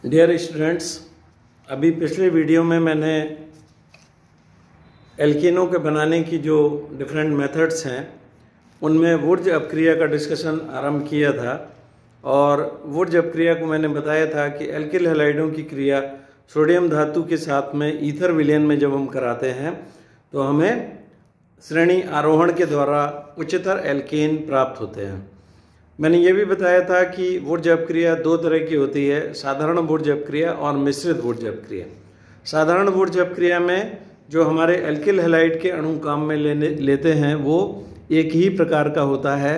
Dear students, अभी पिछले video में मैंने एल्केनों के बनाने की जो डिफरेंट मेथड्स हैं उनमें वुर्ज अपक्रिया का डिस्कशन आरंभ किया था। और वुर्ज अपक्रिया को मैंने बताया था कि एल्किल हैलाइडों की क्रिया सोडियम धातु के साथ में ईथर विलयन में जब हम कराते हैं तो हमें श्रेणी आरोहण के द्वारा उच्चतर एल्केन प्राप्त होते हैं। मैंने ये भी बताया था कि वुर्ज अपक्रिया दो तरह की होती है, साधारण वुर्ज अपक्रिया और मिश्रित वुर्ज अपक्रिया। साधारण वुर्ज अपक्रिया में जो हमारे एल्किल हैलाइड के अणु काम में लेते हैं वो एक ही प्रकार का होता है।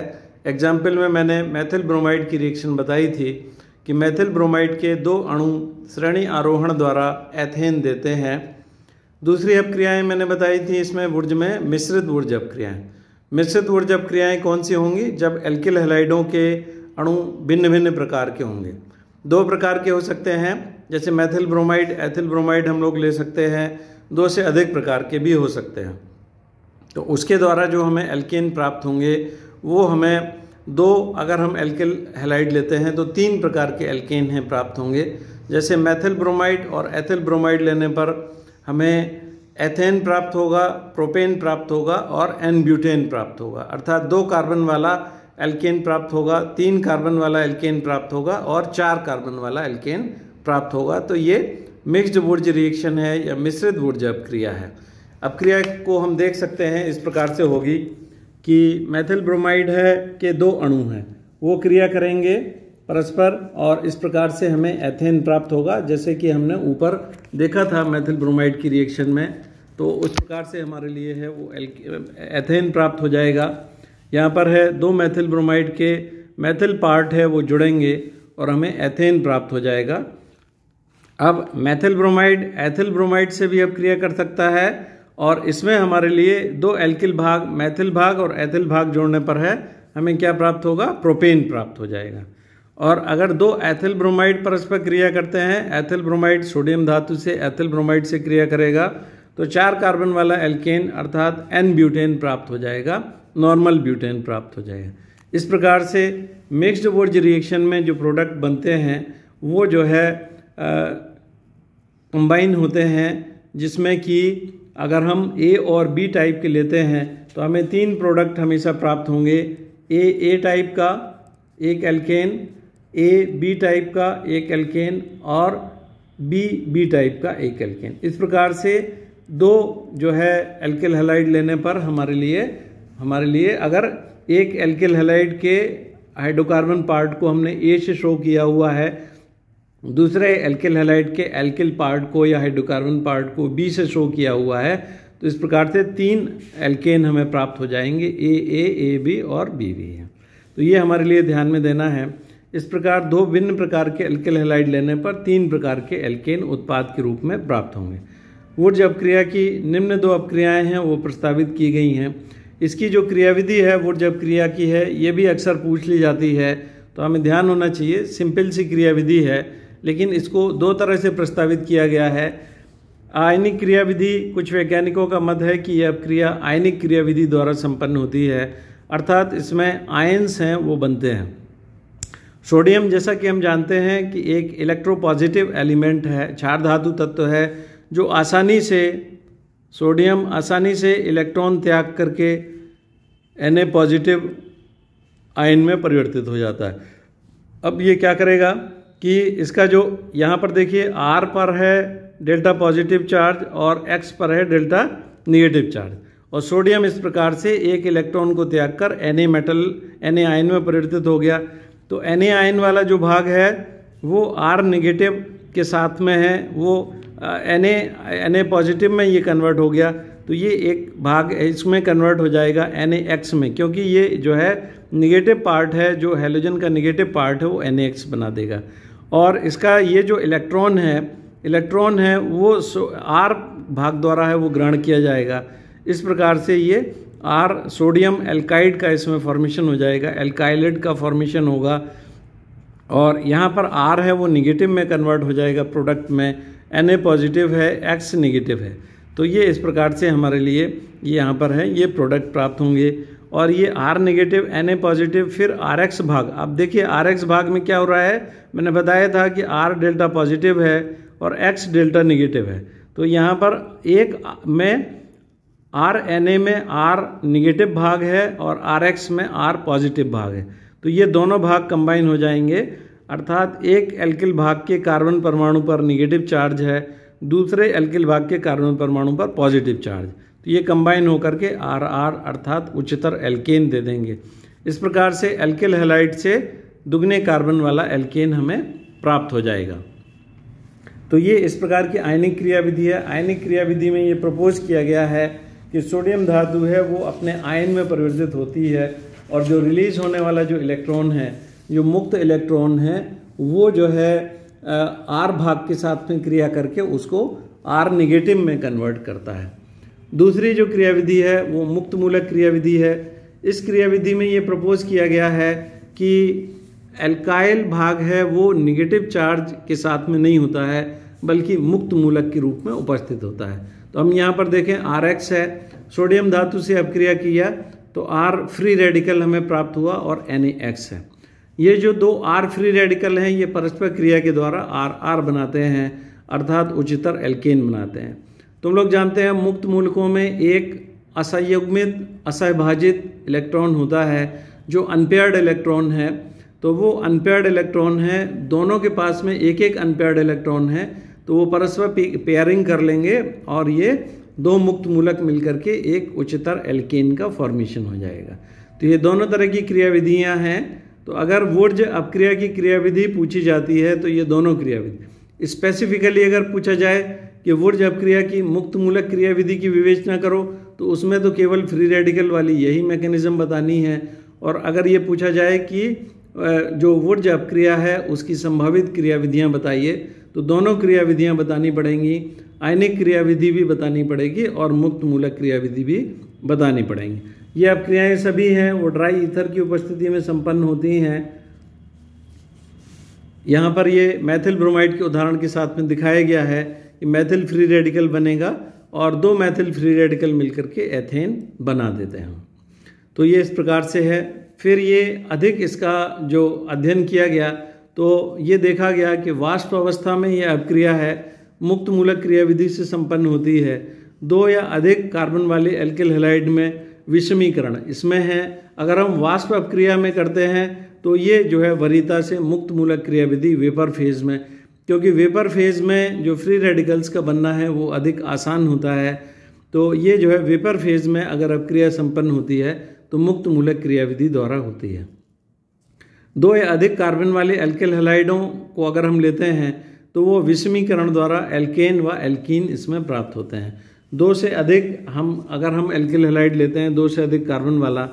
एग्जाम्पल में मैंने मेथिल ब्रोमाइड की रिएक्शन बताई थी कि मेथिल ब्रोमाइड के दो अणु श्रेणी आरोहण द्वारा एथेन देते हैं। दूसरी अपक्रियाएं मैंने बताई थी इसमें वुर्ज में मिश्रित वुर्ज अपक्रियाएं। मिश्रित वुर्ज अपक्रियाएं कौन सी होंगी? जब एल्किल हैलाइडों के अणु भिन्न भिन्न प्रकार के होंगे। दो प्रकार के हो सकते हैं, जैसे मेथिल ब्रोमाइड, एथिल ब्रोमाइड हम लोग ले सकते हैं। दो से अधिक प्रकार के भी हो सकते हैं। तो उसके द्वारा जो हमें एल्केन प्राप्त होंगे वो हमें अगर हम एल्किल हैलाइड लेते हैं तो तीन प्रकार के एल्केन हैं प्राप्त होंगे। जैसे मेथिल ब्रोमाइड और एथिल ब्रोमाइड लेने पर हमें एथेन प्राप्त होगा, प्रोपेन प्राप्त होगा और एन ब्यूटेन प्राप्त होगा। अर्थात 2 कार्बन वाला एल्केन प्राप्त होगा, 3 कार्बन वाला एल्केन प्राप्त होगा और 4 कार्बन वाला एल्केन प्राप्त होगा। तो ये मिक्स्ड वुर्ज रिएक्शन है या मिश्रित वुर्ज अपक्रिया है। अपक्रिया को हम देख सकते हैं इस प्रकार से होगी कि मेथिल ब्रोमाइड है के 2 अणु हैं, वो क्रिया करेंगे परस्पर और इस प्रकार से हमें एथेन प्राप्त होगा। जैसे कि हमने ऊपर देखा था मेथिल ब्रोमाइड की रिएक्शन में, तो उस प्रकार से हमारे लिए है वो एथेन प्राप्त हो जाएगा। यहाँ पर है 2 मेथिल ब्रोमाइड के मेथिल पार्ट है वो जुड़ेंगे और हमें एथेन प्राप्त हो जाएगा। अब मेथिल ब्रोमाइड एथिल ब्रोमाइड से भी अपक्रिया कर सकता है और इसमें हमारे लिए 2 एल्किल भाग, मेथिल भाग और एथिल भाग जोड़ने पर है हमें क्या प्राप्त होगा? प्रोपेन प्राप्त हो जाएगा। और अगर 2 एथिल ब्रोमाइड परस्पर क्रिया करते हैं, एथिल ब्रोमाइड सोडियम धातु से एथिल ब्रोमाइड से क्रिया करेगा तो 4 कार्बन वाला एल्केन अर्थात एन ब्यूटेन प्राप्त हो जाएगा, नॉर्मल ब्यूटेन प्राप्त हो जाएगा। इस प्रकार से मिक्स्ड वुर्ज रिएक्शन में जो प्रोडक्ट बनते हैं वो जो है कंबाइन होते हैं, जिसमें कि अगर हम ए और बी टाइप के लेते हैं तो हमें 3 प्रोडक्ट हमेशा प्राप्त होंगे। ए टाइप का एक एल्केन, ए बी टाइप का एक एल्केन और बी टाइप का एक एल्केन। इस प्रकार से 2 जो है एल्किल हैलाइड लेने पर हमारे लिए अगर एक एल्किल हैलाइड के हाइड्रोकार्बन पार्ट को हमने ए से शो किया हुआ है, दूसरे एल्किल हैलाइड के एल्किल पार्ट को या हाइड्रोकार्बन पार्ट को बी से शो किया हुआ है, तो इस प्रकार से 3 एल्केन हमें प्राप्त हो जाएंगे, ए बी और बी है। तो ये हमारे लिए ध्यान में देना है। इस प्रकार 2 भिन्न प्रकार के एल्किल हैलाइड लेने पर 3 प्रकार के एल्केन उत्पाद के रूप में प्राप्त होंगे। वुर्ज अपक्रिया की निम्न 2 अपक्रियाएं हैं वो प्रस्तावित की गई हैं। इसकी जो क्रियाविधि है वुर्ज अपक्रिया की है, ये भी अक्सर पूछ ली जाती है, तो हमें ध्यान होना चाहिए। सिंपल सी क्रियाविधि है, लेकिन इसको 2 तरह से प्रस्तावित किया गया है। आयनिक क्रियाविधि, कुछ वैज्ञानिकों का मत है कि यह अपक्रिया आयनिक क्रियाविधि द्वारा संपन्न होती है, अर्थात इसमें आयंस हैं वो बनते हैं। सोडियम, जैसा कि हम जानते हैं कि एक इलेक्ट्रोपॉजिटिव एलिमेंट है, क्षार धातु तत्व है, जो सोडियम आसानी से इलेक्ट्रॉन त्याग करके Na पॉजिटिव आयन में परिवर्तित हो जाता है। अब ये क्या करेगा कि इसका जो यहाँ पर देखिए R पर है डेल्टा पॉजिटिव चार्ज और X पर है डेल्टा निगेटिव चार्ज, और सोडियम इस प्रकार से एक इलेक्ट्रॉन को त्याग कर Na आयन में परिवर्तित हो गया। तो Na आयन वाला जो भाग है वो R निगेटिव के साथ में है, वो Na पॉजिटिव में ये कन्वर्ट हो गया। तो ये एक भाग इसमें कन्वर्ट हो जाएगा NaX में, क्योंकि ये जो है निगेटिव पार्ट है, जो हैलोजन का निगेटिव पार्ट है वो NaX बना देगा। और इसका ये जो इलेक्ट्रॉन है वो R भाग द्वारा है वो ग्रहण किया जाएगा। इस प्रकार से ये R सोडियम एल्काइड का इसमें फॉर्मेशन हो जाएगा, एल्काइलेट का फॉर्मेशन होगा। और यहाँ पर R है वो निगेटिव में कन्वर्ट हो जाएगा प्रोडक्ट में, Na पॉजिटिव है, X निगेटिव है। तो ये इस प्रकार से हमारे लिए ये यहाँ पर है ये प्रोडक्ट प्राप्त होंगे। और ये R नेगेटिव Na पॉजिटिव, फिर RX भाग। अब देखिए RX भाग में क्या हो रहा है, मैंने बताया था कि R डेल्टा पॉजिटिव है और X डेल्टा नेगेटिव है। तो यहाँ पर एक में RNA में R नेगेटिव भाग है और RX में R पॉजिटिव भाग है। तो ये दोनों भाग कंबाइन हो जाएंगे, अर्थात एक एल्किल भाग के कार्बन परमाणु पर नेगेटिव चार्ज है, दूसरे एल्किल भाग के कार्बन परमाणु पर पॉजिटिव चार्ज। तो ये कंबाइन होकर के RR अर्थात उच्चतर एल्केन दे देंगे। इस प्रकार से एल्किल हैलाइड से दुगने कार्बन वाला एल्केन हमें प्राप्त हो जाएगा। तो ये इस प्रकार की आयनिक क्रियाविधि है। आयनिक क्रियाविधि में ये प्रपोज किया गया है कि सोडियम धातु है वो अपने आयन में परिवर्तित होती है और जो रिलीज होने वाला जो इलेक्ट्रॉन है, जो मुक्त इलेक्ट्रॉन है, वो जो है R भाग के साथ में क्रिया करके उसको R नेगेटिव में कन्वर्ट करता है। दूसरी जो क्रियाविधि है वो मुक्त मूलक क्रियाविधि है। इस क्रियाविधि में ये प्रपोज किया गया है कि एल्काइल भाग है वो नेगेटिव चार्ज के साथ में नहीं होता है, बल्कि मुक्त मूलक के रूप में उपस्थित होता है। तो हम यहाँ पर देखें RX है, सोडियम धातु से अपक्रिया किया तो R फ्री रेडिकल हमें प्राप्त हुआ और NaX है। ये जो दो R फ्री रेडिकल हैं ये परस्पर क्रिया के द्वारा RR बनाते हैं, अर्थात उच्चतर एल्केन बनाते हैं। तुम लोग जानते हैं मुक्त मूलकों में एक असंयुग्मित असहभाजित इलेक्ट्रॉन होता है जो अनपेयर्ड इलेक्ट्रॉन है। तो वो अनपेयर्ड इलेक्ट्रॉन है, दोनों के पास में एक एक अनपेयर्ड इलेक्ट्रॉन है, तो वो परस्पर पेयरिंग कर लेंगे और ये दो मुक्त मूलक मिलकर के एक उच्चतर एल्केन का फॉर्मेशन हो जाएगा। तो ये दोनों तरह की क्रियाविधियां हैं। तो अगर वुर्ज अपक्रिया की क्रियाविधि पूछी जाती है तो ये दोनों क्रियाविधि, स्पेसिफिकली अगर पूछा जाए कि वुर्ज अपक्रिया की मुक्त मूलक क्रियाविधि की विवेचना करो तो उसमें तो केवल फ्री रेडिकल वाली यही मैकेनिज्म बतानी है। और अगर ये पूछा जाए कि जो वुर्ज अपक्रिया है उसकी संभावित क्रियाविधियां बताइए, तो दोनों क्रियाविधियां बतानी पड़ेंगी, आयनिक क्रियाविधि भी बतानी पड़ेगी और मुक्त मूलक क्रियाविधि भी बतानी पड़ेंगी। ये अपक्रियाएं सभी हैं वो ड्राई ईथर की उपस्थिति में संपन्न होती हैं। यहाँ पर ये मैथिल ब्रोमाइड के उदाहरण के साथ में दिखाया गया है कि मैथिल फ्री रेडिकल बनेगा और दो मैथिल फ्री रेडिकल मिलकर के एथेन बना देते हैं। तो ये इस प्रकार से है। फिर ये अधिक इसका जो अध्ययन किया गया तो ये देखा गया कि वाष्प अवस्था में ये अपक्रिया है मुक्त मूलक क्रियाविधि से संपन्न होती है। दो या अधिक कार्बन वाले एल्किल हैलाइड में विषमीकरण इसमें है। अगर हम वाष्प अपक्रिया में करते हैं तो ये जो है वरीयता से मुक्त मूलक क्रियाविधि वेपर फेज में, क्योंकि वेपर फेज में जो फ्री रेडिकल्स का बनना है वो अधिक आसान होता है। तो ये जो है वेपर फेज में अगर अपक्रिया संपन्न होती है तो मुक्त मूलक क्रियाविधि द्वारा होती है। दो या अधिक कार्बन वाले एल्किल हैलाइडों को अगर हम लेते हैं तो वो विषमीकरण द्वारा एल्केन व एल्कीन इसमें प्राप्त होते हैं। दो से अधिक अगर हम एल्किल हैलाइड लेते हैं, दो से अधिक कार्बन वाला,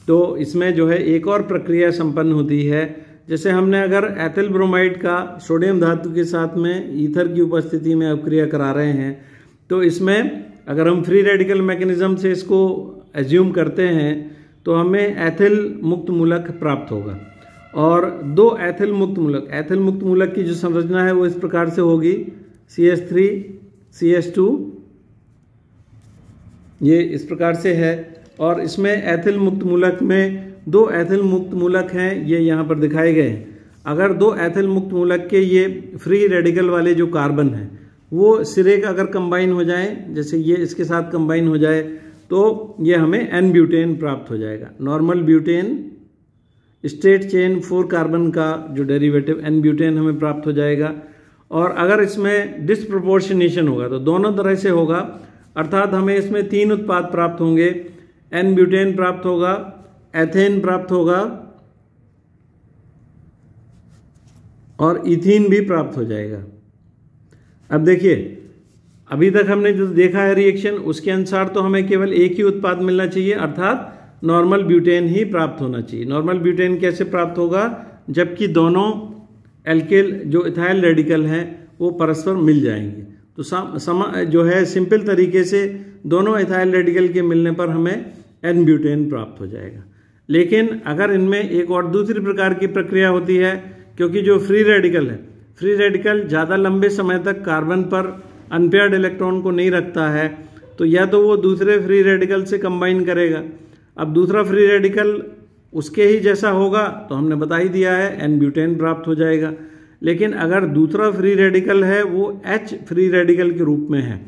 तो इसमें जो है एक और प्रक्रिया संपन्न होती है। जैसे हमने अगर एथिल ब्रोमाइड का सोडियम धातु के साथ में ईथर की उपस्थिति में अपक्रिया करा रहे हैं, तो इसमें अगर हम फ्री रेडिकल मैकेनिज्म से इसको एज्यूम करते हैं तो हमें एथिल मुक्त मूलक प्राप्त होगा। और दो एथिल मुक्त मूलक की जो संरचना है वो इस प्रकार से होगी, CH3 CH2, ये इस प्रकार से है। और इसमें एथिल मुक्त मूलक में दो एथिल मुक्त मूलक हैं, ये यहाँ पर दिखाए गए हैं। अगर दो एथिल मुक्त मूलक के ये फ्री रेडिकल वाले जो कार्बन हैं वो सिरे का अगर कंबाइन हो जाए, जैसे ये इसके साथ कंबाइन हो जाए, तो ये हमें N ब्यूटेन प्राप्त हो जाएगा। Normal butane straight chain 4 carbon का जो डेरिवेटिव N ब्यूटेन हमें प्राप्त हो जाएगा। और अगर इसमें डिस्प्रोपोर्शनेशन होगा तो दोनों तरह से होगा, अर्थात हमें इसमें 3 उत्पाद प्राप्त होंगे, N ब्यूटेन प्राप्त होगा, एथेन प्राप्त होगा और इथीन भी प्राप्त हो जाएगा। अब देखिए, अभी तक हमने जो देखा है रिएक्शन, उसके अनुसार तो हमें केवल एक ही उत्पाद मिलना चाहिए, अर्थात नॉर्मल ब्यूटेन ही प्राप्त होना चाहिए। नॉर्मल ब्यूटेन कैसे प्राप्त होगा, जबकि दोनों एल्किल जो इथाइल रेडिकल हैं वो परस्पर मिल जाएंगे। तो जो है सिंपल तरीके से दोनों इथाइल रेडिकल के मिलने पर हमें N ब्यूटेन प्राप्त हो जाएगा। लेकिन अगर इनमें एक और दूसरी प्रकार की प्रक्रिया होती है, क्योंकि जो फ्री रेडिकल है, फ्री रेडिकल ज़्यादा लंबे समय तक कार्बन पर अनपेयर्ड इलेक्ट्रॉन को नहीं रखता है, तो या तो वो दूसरे फ्री रेडिकल से कंबाइन करेगा। अब दूसरा फ्री रेडिकल उसके ही जैसा होगा तो हमने बता ही दिया है, एन ब्यूटेन प्राप्त हो जाएगा। लेकिन अगर दूसरा फ्री रेडिकल है वो एच फ्री रेडिकल के रूप में है,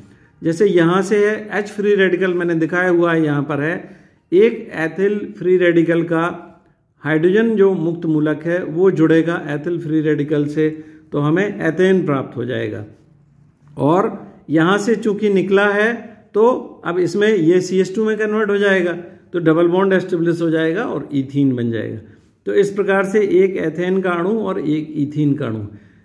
जैसे यहाँ से है एच फ्री रेडिकल मैंने दिखाया हुआ है, यहाँ पर है एक एथिल फ्री रेडिकल का हाइड्रोजन जो मुक्त मूलक है वो जुड़ेगा एथिल फ्री रेडिकल से, तो हमें एथेन प्राप्त हो जाएगा। और यहाँ से चूंकि निकला है तो अब इसमें ये CH2 में कन्वर्ट हो जाएगा, तो डबल बॉन्ड एस्टेब्लिश हो जाएगा और ईथीन बन जाएगा। तो इस प्रकार से एक एथेन का अणु और एक ईथीन का अणु,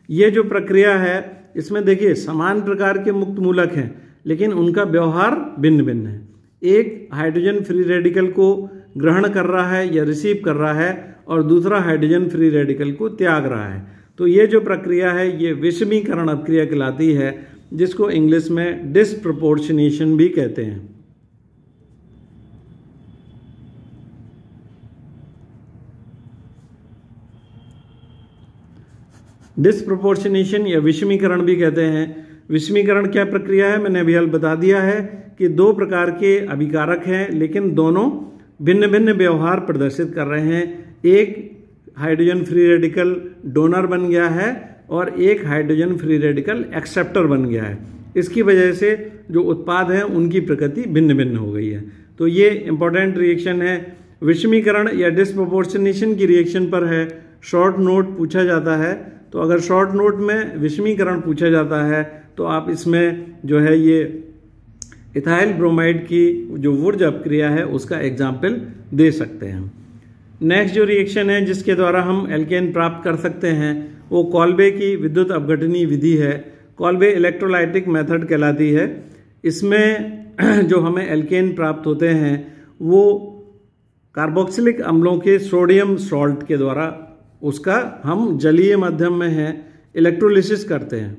ये जो प्रक्रिया है इसमें देखिए समान प्रकार के मुक्त मूलक हैं लेकिन उनका व्यवहार भिन्न भिन्न है। एक हाइड्रोजन फ्री रेडिकल को ग्रहण कर रहा है या रिसीव कर रहा है और दूसरा हाइड्रोजन फ्री रेडिकल को त्याग रहा है। तो ये जो प्रक्रिया है ये विषमीकरण अपक्रिया कहलाती है, जिसको इंग्लिश में डिस्प्रपोर्शनेशन भी कहते हैं। डिस्प्रपोर्शनेशन या विषमीकरण भी कहते हैं। विषमीकरण क्या प्रक्रिया है मैंने अभी बता दिया है कि दो प्रकार के अभिकारक हैं लेकिन दोनों भिन्न भिन्न व्यवहार प्रदर्शित कर रहे हैं। एक हाइड्रोजन फ्री रेडिकल डोनर बन गया है और एक हाइड्रोजन फ्री रेडिकल एक्सेप्टर बन गया है। इसकी वजह से जो उत्पाद हैं उनकी प्रकृति भिन्न भिन्न हो गई है। तो ये इंपॉर्टेंट रिएक्शन है। विषमीकरण या डिस्प्रपोर्शनेशन की रिएक्शन पर है शॉर्ट नोट पूछा जाता है, तो अगर शॉर्ट नोट में विषमीकरण पूछा जाता है तो आप इसमें जो है ये इथाइल ब्रोमाइड की जो वुर्ज अपक्रिया है उसका एग्जाम्पल दे सकते हैं। नेक्स्ट जो रिएक्शन है जिसके द्वारा हम एल्केन प्राप्त कर सकते हैं वो कॉल्बे की विद्युत अपघटनी विधि है। कॉल्बे इलेक्ट्रोलाइटिक मेथड कहलाती है। इसमें जो हमें एल्केन प्राप्त होते हैं वो कार्बोक्सिलिक अम्लों के सोडियम सॉल्ट के द्वारा उसका हम जलीय माध्यम में है इलेक्ट्रोलिसिस करते हैं।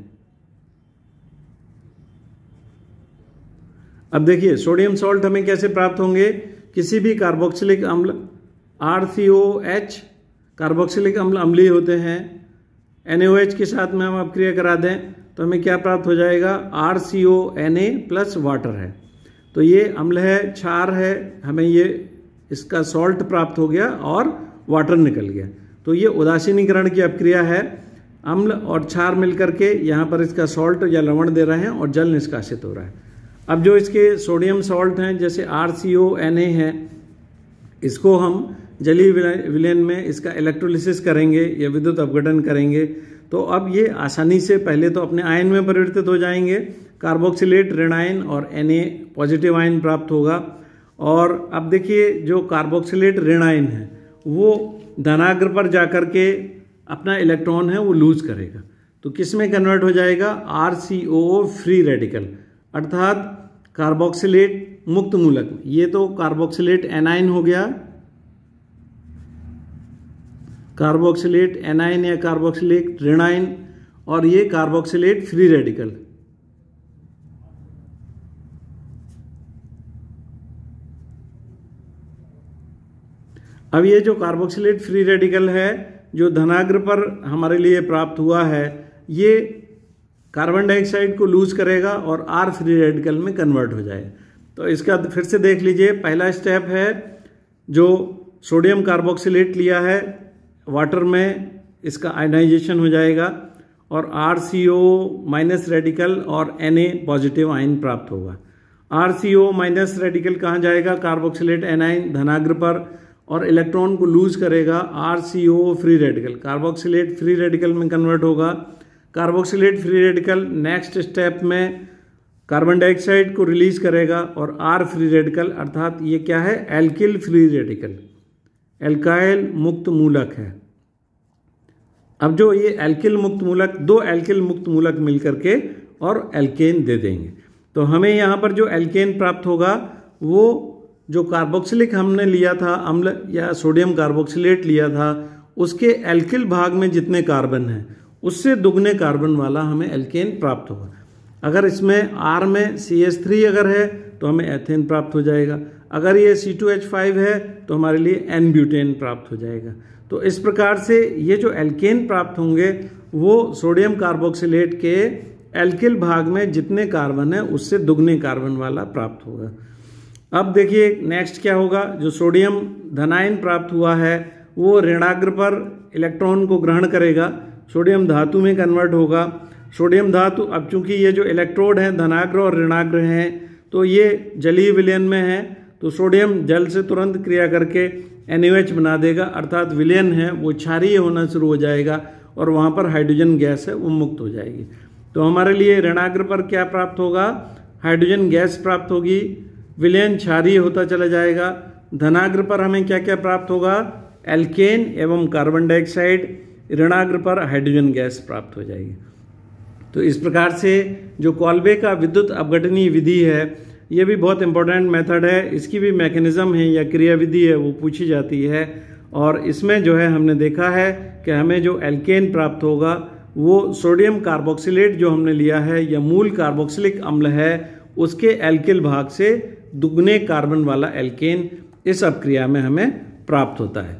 अब देखिए सोडियम सॉल्ट हमें कैसे प्राप्त होंगे, किसी भी कार्बोक्सिलिक अम्ल RCOH कार्बोक्सिलिक अम्ल अम्लीय होते हैं, NaOH के साथ में हम अपक्रिया करा दें तो हमें क्या प्राप्त हो जाएगा, RCONa प्लस वाटर है। तो ये अम्ल है, क्षार है, हमें ये इसका सॉल्ट प्राप्त हो गया और वाटर निकल गया। तो ये उदासीनीकरण की अपक्रिया है। अम्ल और क्षार मिलकर के यहाँ पर इसका सॉल्ट या लवण दे रहे हैं और जल निष्कासित हो रहा है। अब जो इसके सोडियम सॉल्ट हैं जैसे RCONa है, इसको हम जलीय विलयन में इसका इलेक्ट्रोलिसिस करेंगे या विद्युत अपघटन करेंगे तो अब ये आसानी से पहले तो अपने आयन में परिवर्तित हो जाएंगे, कार्बोक्सिलेट ऋण आयन और Na पॉजिटिव आयन प्राप्त होगा। और अब देखिए जो कार्बोक्सिलेट ऋण आयन है वो धनाग्र पर जाकर के अपना इलेक्ट्रॉन है वो लूज करेगा, तो किस में कन्वर्ट हो जाएगा, RCOO फ्री रेडिकल अर्थात कार्बोक्सिलेट मुक्त मूलक। ये तो कार्बोक्सिलेट एनाइन हो गया, कार्बोक्सिलेट एनाइन या कार्बोक्सिलेट ऋणाइन, और ये कार्बोक्सिलेट फ्री रेडिकल। अब ये जो कार्बोक्सिलेट फ्री रेडिकल है जो धनाग्र पर हमारे लिए प्राप्त हुआ है, ये कार्बन डाइऑक्साइड को लूज करेगा और R फ्री रेडिकल में कन्वर्ट हो जाएगा। तो इसका फिर से देख लीजिए, पहला स्टेप है जो सोडियम कार्बोक्सिलेट लिया है वाटर में, इसका आयनाइजेशन हो जाएगा और RCO माइनस रेडिकल और Na पॉजिटिव आयन प्राप्त होगा। RCO माइनस रेडिकल कहाँ जाएगा, कार्बोक्सिलेट एनाइन धनाग्र पर, और इलेक्ट्रॉन को लूज करेगा RCO free radical, carboxylate free radical में कन्वर्ट होगा। Carboxylate free radical next step में कार्बन डाइऑक्साइड को रिलीज करेगा और R फ्री रेडिकल अर्थात ये क्या है, एल्किल फ्री रेडिकल, एल्काइल मुक्त मूलक है। अब जो ये एल्किल मुक्त मूलक, दो एल्किल मुक्त मूलक मिलकर के और एल्केन दे देंगे। तो हमें यहाँ पर जो एल्केन प्राप्त होगा वो जो कार्बोक्सिलिक हमने लिया था अम्ल या सोडियम कार्बोक्सिलेट लिया था उसके एल्किल भाग में जितने कार्बन हैं उससे दुगने कार्बन वाला हमें एल्केन प्राप्त होगा। अगर इसमें R में CH3 अगर है तो हमें एथेन प्राप्त हो जाएगा, अगर ये C2H5 है तो हमारे लिए N ब्यूटेन प्राप्त हो जाएगा। तो इस प्रकार से ये जो एल्केन प्राप्त होंगे वो सोडियम कार्बोक्सिलेट के एल्किल भाग में जितने कार्बन है उससे दुगने कार्बन वाला प्राप्त होगा। अब देखिए नेक्स्ट क्या होगा, जो सोडियम धनायन प्राप्त हुआ है वो ऋणाग्र पर इलेक्ट्रॉन को ग्रहण करेगा, सोडियम धातु में कन्वर्ट होगा। सोडियम धातु, अब चूंकि ये जो इलेक्ट्रोड हैं धनाग्र और ऋणाग्र हैं तो ये जलीय विलयन में है, तो सोडियम जल से तुरंत क्रिया करके NaOH बना देगा, अर्थात विलयन है वो क्षारीय होना शुरू हो जाएगा और वहाँ पर हाइड्रोजन गैस है वो मुक्त हो जाएगी। तो हमारे लिए ऋणाग्र पर क्या प्राप्त होगा, हाइड्रोजन गैस प्राप्त होगी, विलयन क्षारीय होता चला जाएगा। धनाग्र पर हमें क्या क्या प्राप्त होगा, एल्केन एवं कार्बन डाइऑक्साइड, ऋणाग्र पर हाइड्रोजन गैस प्राप्त हो जाएगी। तो इस प्रकार से जो कॉल्बे का विद्युत अपघटनीय विधि है ये भी बहुत इंपॉर्टेंट मेथड है, इसकी भी मैकेनिज्म है या क्रियाविधि है वो पूछी जाती है। और इसमें जो है हमने देखा है कि हमें जो एल्केन प्राप्त होगा वो सोडियम कार्बोक्सिलेट जो हमने लिया है या मूल कार्बोक्सिलिक अम्ल है उसके एल्किल भाग से दुगने कार्बन वाला एल्केन इस अपक्रिया में हमें प्राप्त होता है।